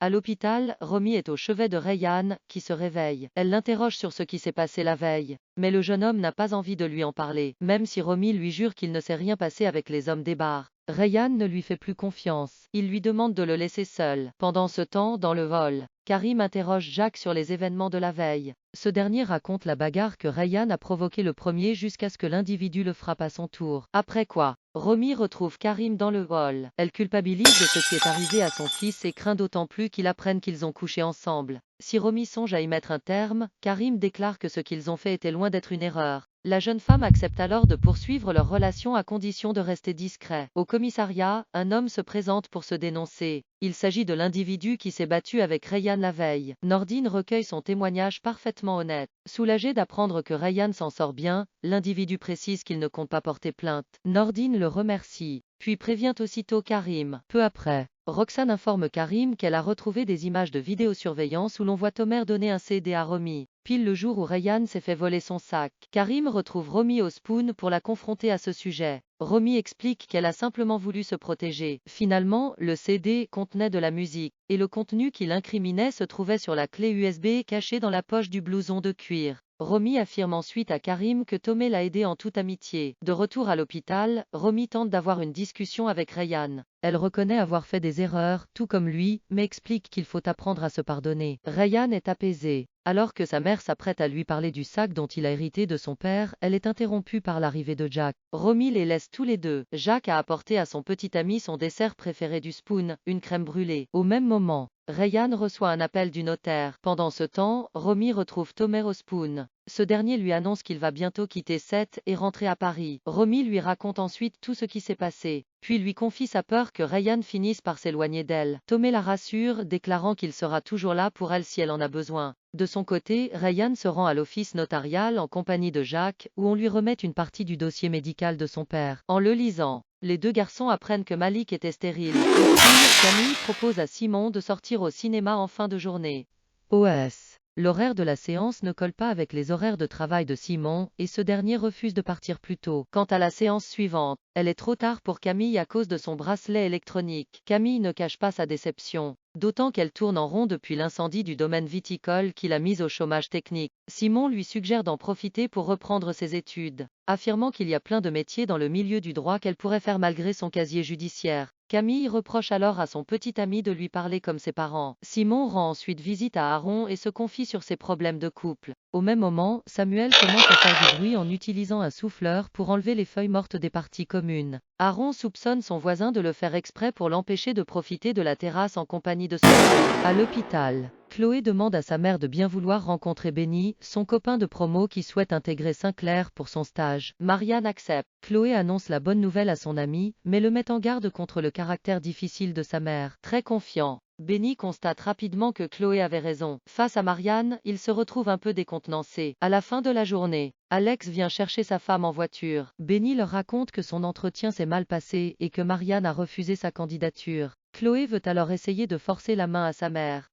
À l'hôpital, Romy est au chevet de Rayhan, qui se réveille. Elle l'interroge sur ce qui s'est passé la veille. Mais le jeune homme n'a pas envie de lui en parler, même si Romy lui jure qu'il ne s'est rien passé avec les hommes des bars. Rayhan ne lui fait plus confiance. Il lui demande de le laisser seul. Pendant ce temps, dans le hall, Karim interroge Jacques sur les événements de la veille. Ce dernier raconte la bagarre que Rayhan a provoquée le premier jusqu'à ce que l'individu le frappe à son tour. Après quoi, Romy retrouve Karim dans le hall. Elle culpabilise de ce qui est arrivé à son fils et craint d'autant plus qu'il apprenne qu'ils ont couché ensemble. Si Romy songe à y mettre un terme, Karim déclare que ce qu'ils ont fait était loin d'être une erreur. La jeune femme accepte alors de poursuivre leur relation à condition de rester discret. Au commissariat, un homme se présente pour se dénoncer. Il s'agit de l'individu qui s'est battu avec Rayhan la veille. Nordine recueille son témoignage parfaitement honnête. Soulagé d'apprendre que Rayhan s'en sort bien, l'individu précise qu'il ne compte pas porter plainte. Nordine le remercie, puis prévient aussitôt Karim. Peu après, Roxane informe Karim qu'elle a retrouvé des images de vidéosurveillance où l'on voit Tomer donner un CD à Romy. Pile le jour où Rayhan s'est fait voler son sac. Karim retrouve Romy au Spoon pour la confronter à ce sujet. Romy explique qu'elle a simplement voulu se protéger. Finalement, le CD contenait de la musique, et le contenu qui l'incriminait se trouvait sur la clé USB cachée dans la poche du blouson de cuir. Romy affirme ensuite à Karim que Tomé l'a aidé en toute amitié. De retour à l'hôpital, Romy tente d'avoir une discussion avec Rayhan. Elle reconnaît avoir fait des erreurs, tout comme lui, mais explique qu'il faut apprendre à se pardonner. Rayhan est apaisé. Alors que sa mère s'apprête à lui parler du sac dont il a hérité de son père, elle est interrompue par l'arrivée de Jack. Romy les laisse tous les deux. Jack a apporté à son petit ami son dessert préféré du Spoon, une crème brûlée. Au même moment, Rayhan reçoit un appel du notaire. Pendant ce temps, Romy retrouve Tomer au Spoon. Ce dernier lui annonce qu'il va bientôt quitter Sète et rentrer à Paris. Romy lui raconte ensuite tout ce qui s'est passé, puis lui confie sa peur que Rayhan finisse par s'éloigner d'elle. Tomer la rassure, déclarant qu'il sera toujours là pour elle si elle en a besoin. De son côté, Rayhan se rend à l'office notarial en compagnie de Jacques, où on lui remet une partie du dossier médical de son père. En le lisant, les deux garçons apprennent que Malik était stérile. Aussi, Camille propose à Simon de sortir au cinéma en fin de journée. OS. L'horaire de la séance ne colle pas avec les horaires de travail de Simon, et ce dernier refuse de partir plus tôt. Quant à la séance suivante, elle est trop tard pour Camille à cause de son bracelet électronique. Camille ne cache pas sa déception, d'autant qu'elle tourne en rond depuis l'incendie du domaine viticole qui l'a mise au chômage technique. Simon lui suggère d'en profiter pour reprendre ses études, affirmant qu'il y a plein de métiers dans le milieu du droit qu'elle pourrait faire malgré son casier judiciaire. Camille reproche alors à son petit ami de lui parler comme ses parents. Simon rend ensuite visite à Aaron et se confie sur ses problèmes de couple. Au même moment, Samuel commence à faire du bruit en utilisant un souffleur pour enlever les feuilles mortes des parties communes. Aaron soupçonne son voisin de le faire exprès pour l'empêcher de profiter de la terrasse en compagnie de son fils. À l'hôpital, Chloé demande à sa mère de bien vouloir rencontrer Benny, son copain de promo qui souhaite intégrer Sinclair pour son stage. Marianne accepte. Chloé annonce la bonne nouvelle à son ami, mais le met en garde contre le caractère difficile de sa mère. Très confiant, Benny constate rapidement que Chloé avait raison. Face à Marianne, il se retrouve un peu décontenancé. À la fin de la journée, Alex vient chercher sa femme en voiture. Benny leur raconte que son entretien s'est mal passé et que Marianne a refusé sa candidature. Chloé veut alors essayer de forcer la main à sa mère.